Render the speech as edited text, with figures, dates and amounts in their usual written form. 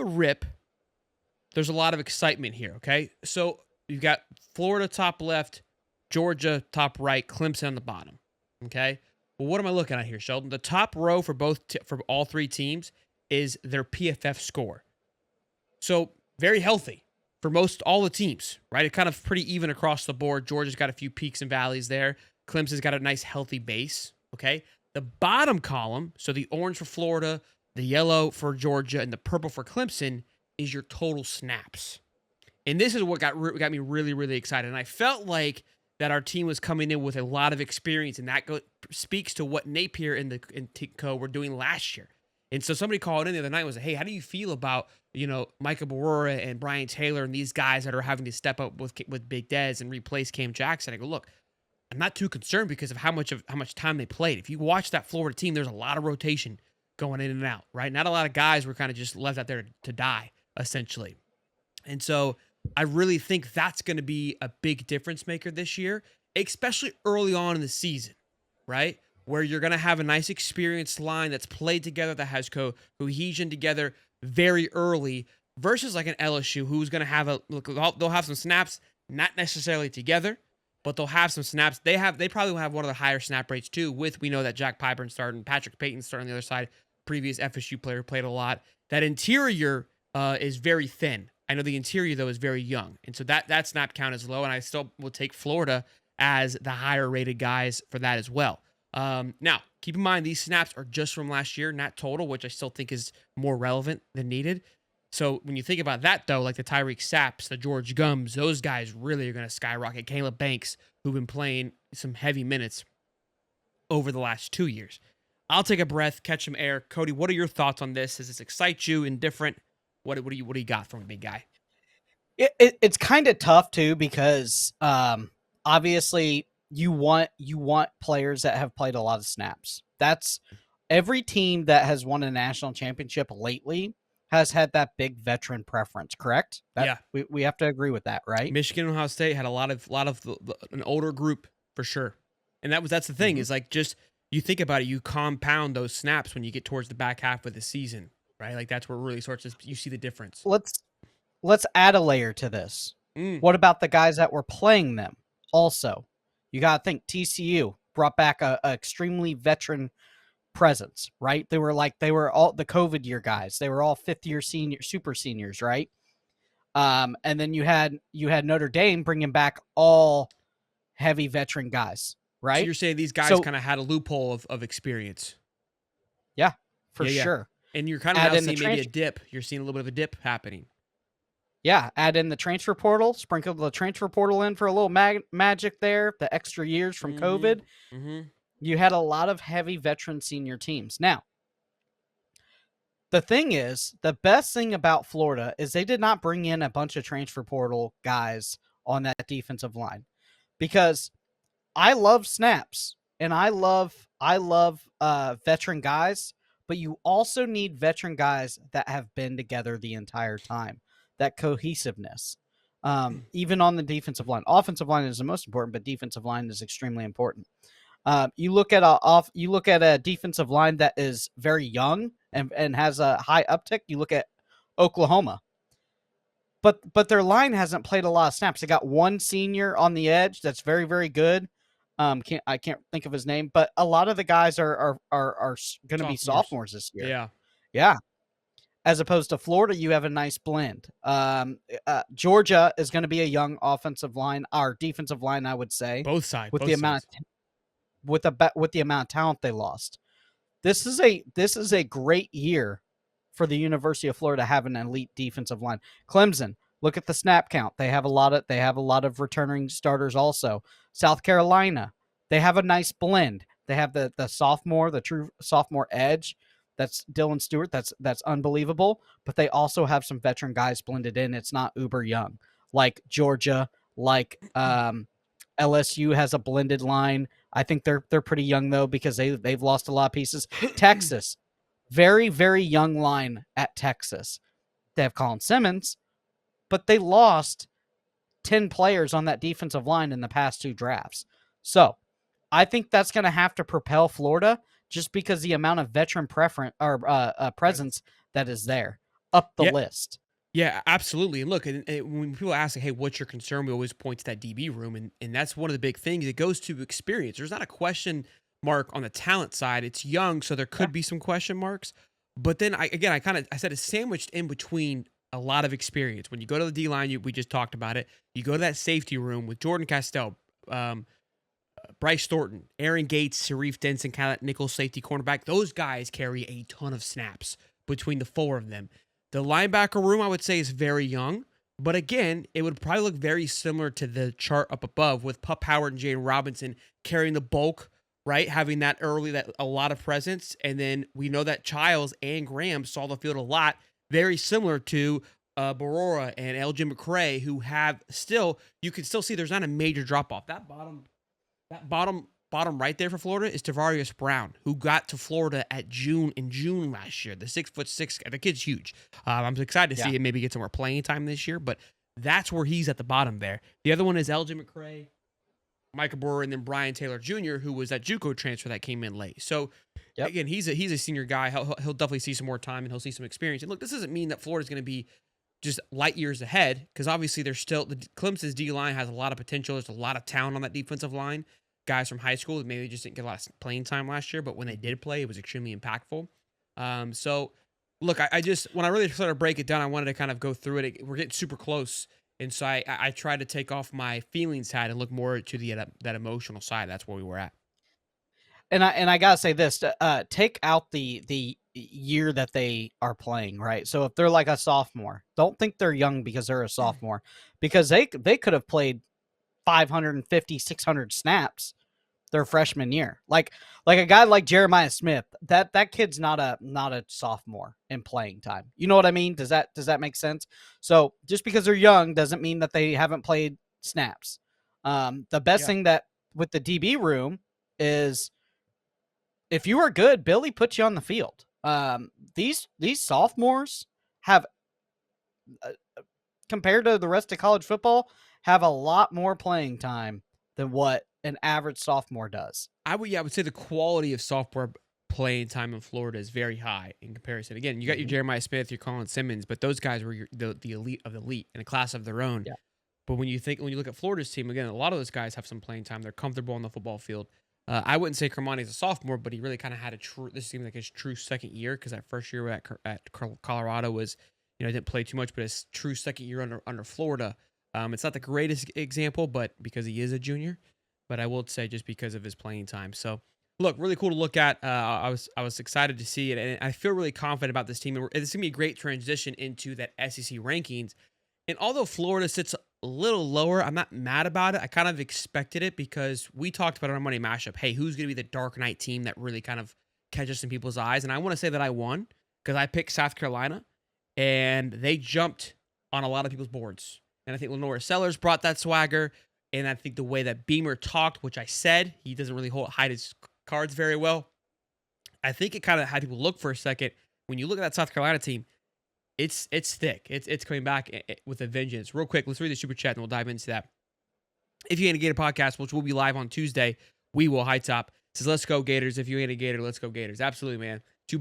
rip, there's a lot of excitement here, okay? So you've got Florida top left, Georgia top right, Clemson on the bottom, okay? Well, what am I looking at here, Sheldon? The top row for for all three teams is their PFF score. So very healthy for all the teams, right? It kind of pretty even across the board. Georgia's got a few peaks and valleys there. Clemson's got a nice healthy base, okay? The bottom column, so the orange for Florida, the yellow for Georgia, and the purple for Clemson is your total snaps. And this is what got me really, really excited. And I felt like that our team was coming in with a lot of experience, and that speaks to what Napier and Co were doing last year. And so somebody called in the other night and was like, hey, how do you feel about, Micah Barora and Brian Taylor and these guys that are having to step up with Big Dez and replace Cam Jackson? I go, look, I'm not too concerned because of how much time they played. If you watch that Florida team, there's a lot of rotation going in and out, right? Not a lot of guys were kind of just left out there to die, essentially. And so I really think that's going to be a big difference maker this year, especially early on in the season, right? Where you're going to have a nice experienced line that's played together, that has cohesion together very early, versus like an LSU who's going to have they'll have some snaps, not necessarily together, but they'll have some snaps. They probably will have one of the higher snap rates too. We know that Jack Pyburn started and Patrick Payton started on the other side, previous FSU player, played a lot. That interior is very thin. I know the interior, though, is very young. And so that snap count is low, and I still will take Florida as the higher-rated guys for that as well. Now, keep in mind, these snaps are just from last year, not total, which I still think is more relevant than needed. So when you think about that, though, like the Tyreek Sapps, the George Gums, those guys really are going to skyrocket. Caleb Banks, who've been playing some heavy minutes over the last 2 years. I'll take a breath, catch some air. Cody, what are your thoughts on this? Does this excite you? Indifferent? What do you got from a big guy? It's kind of tough too, because obviously you want players that have played a lot of snaps. That's every team that has won a national championship lately has had that big veteran preference, correct? Yeah, we have to agree with that, right? Michigan and Ohio State had a lot of an older group for sure, and that's the thing is like, just you think about it, you compound those snaps when you get towards the back half of the season, right? Like that's where really you see the difference. Let's add a layer to this. What about the guys that were playing them? Also, you got to think TCU brought back a extremely veteran presence, right? They were all the COVID year guys. They were all fifth year super seniors, right? And then you had Notre Dame bringing back all heavy veteran guys, right? So you're saying these guys kind of had a loophole of experience. Yeah, for sure. And you're kind of now seeing maybe a dip. You're seeing a little bit of a dip happening. Yeah, add in the transfer portal, sprinkle the transfer portal in for a little magic there, the extra years from COVID. You had a lot of heavy veteran senior teams. Now, the thing is, the best thing about Florida is they did not bring in a bunch of transfer portal guys on that defensive line, because I love snaps and I love veteran guys, but you also need veteran guys that have been together the entire time. That cohesiveness, even on the defensive line. Offensive line is the most important, but defensive line is extremely important. You look at a defensive line that is very young and has a high uptick. You look at Oklahoma, but their line hasn't played a lot of snaps. They got one senior on the edge that's very, very good. I can't think of his name, but a lot of the guys are going to be sophomores this year. Yeah. As opposed to Florida, you have a nice blend. Georgia is going to be a young offensive line, or defensive line, I would say. Both sides. With the amount of talent they lost. This is a great year for the University of Florida to have an elite defensive line. Clemson, look at the snap count. They have a lot of returning starters also. South Carolina, they have a nice blend. They have the true sophomore edge. That's Dylan Stewart. That's unbelievable. But they also have some veteran guys blended in. It's not uber young like Georgia, like LSU has a blended line. I think they're pretty young though, because they've lost a lot of pieces. Texas, very, very young line at Texas. They have Colin Simmons, but they lost 10 players on that defensive line in the past 2 drafts. So I think that's going to have to propel Florida, just because the amount of veteran presence that is there. up the Yeah. list. Yeah, absolutely. And look, and when people ask, like, hey, what's your concern? We always point to that DB room. And that's one of the big things. It goes to experience. There's not a question mark on the talent side. It's young, so there Yeah. could be some question marks. But then I said it's sandwiched in between a lot of experience. When you go to the D line, we just talked about it. You go to that safety room with Jordan Castell, um, Bryce Thornton, Aaron Gates, Sharif Denson, kind of that nickel safety cornerback. Those guys carry a ton of snaps between the four of them. The linebacker room, I would say, is very young. But again, it would probably look very similar to the chart up above with Pup Howard and Jane Robinson carrying the bulk, right? Having that a lot of presence. And then we know that Childs and Graham saw the field a lot, very similar to Barora and Elgin McCray, who have still, you can still see there's not a major drop off. That bottom right there for Florida is Tavarius Brown, who got to Florida in June last year. The 6'6" guy, the kid's huge. I'm excited to see him maybe get some more playing time this year, but that's where he's at the bottom there. The other one is Elgin McCray, Micah Brewer, and then Brian Taylor Jr., who was that JUCO transfer that came in late. So again, he's a senior guy. He'll definitely see some more time and he'll see some experience. And look, this doesn't mean that Florida's going to be just light years ahead, because obviously there's still Clemson's D line has a lot of potential. There's a lot of talent on that defensive line. Guys from high school that maybe just didn't get a lot of playing time last year, but when they did play, it was extremely impactful. So look, I just, when I really started to break it down, I wanted to kind of go through it. We're getting super close. And so I tried to take off my feelings hat and look more to that emotional side. That's where we were at. And I gotta say this: take out the year that they are playing, right? So if they're like a sophomore, don't think they're young because they're a sophomore, because they could have played 550, 600 snaps their freshman year. Like a guy like Jeremiah Smith, that kid's not a sophomore in playing time. You know what I mean? Does that make sense? So just because they're young doesn't mean that they haven't played snaps. The best thing that with the DB room is, if you are good, Billy puts you on the field. These sophomores have, compared to the rest of college football, have a lot more playing time than what an average sophomore does. I would say the quality of sophomore playing time in Florida is very high in comparison. Again, you got your Jeremiah Smith, your Colin Simmons, but those guys were the elite of the elite in a class of their own. Yeah. But when you look at Florida's team, again, a lot of those guys have some playing time. They're comfortable on the football field. I wouldn't say Kermani's a sophomore, but he really kind of had this seemed like his true second year, because that first year at Colorado was, didn't play too much, but his true second year under Florida. It's not the greatest example, but because he is a junior, but I will say just because of his playing time. So look, really cool to look at. I was excited to see it, and I feel really confident about this team. And it's gonna be a great transition into that SEC rankings. And although Florida sits a little lower, I'm not mad about it. I kind of expected it, because we talked about it on Monday Mashup. Hey, who's going to be the Dark Knight team that really kind of catches in people's eyes? And I want to say that I won, because I picked South Carolina, and they jumped on a lot of people's boards. And I think Lenora Sellers brought that swagger. And I think the way that Beamer talked, which I said, he doesn't really hide his cards very well. I think it kind of had people look for a second. When you look at that South Carolina team, it's thick. It's coming back with a vengeance. Real quick, let's read the super chat and we'll dive into that. If you ain't a Gator podcast, which will be live on Tuesday, we will Hightop. Says, let's go Gators. If you ain't a Gator, let's go Gators. Absolutely, man.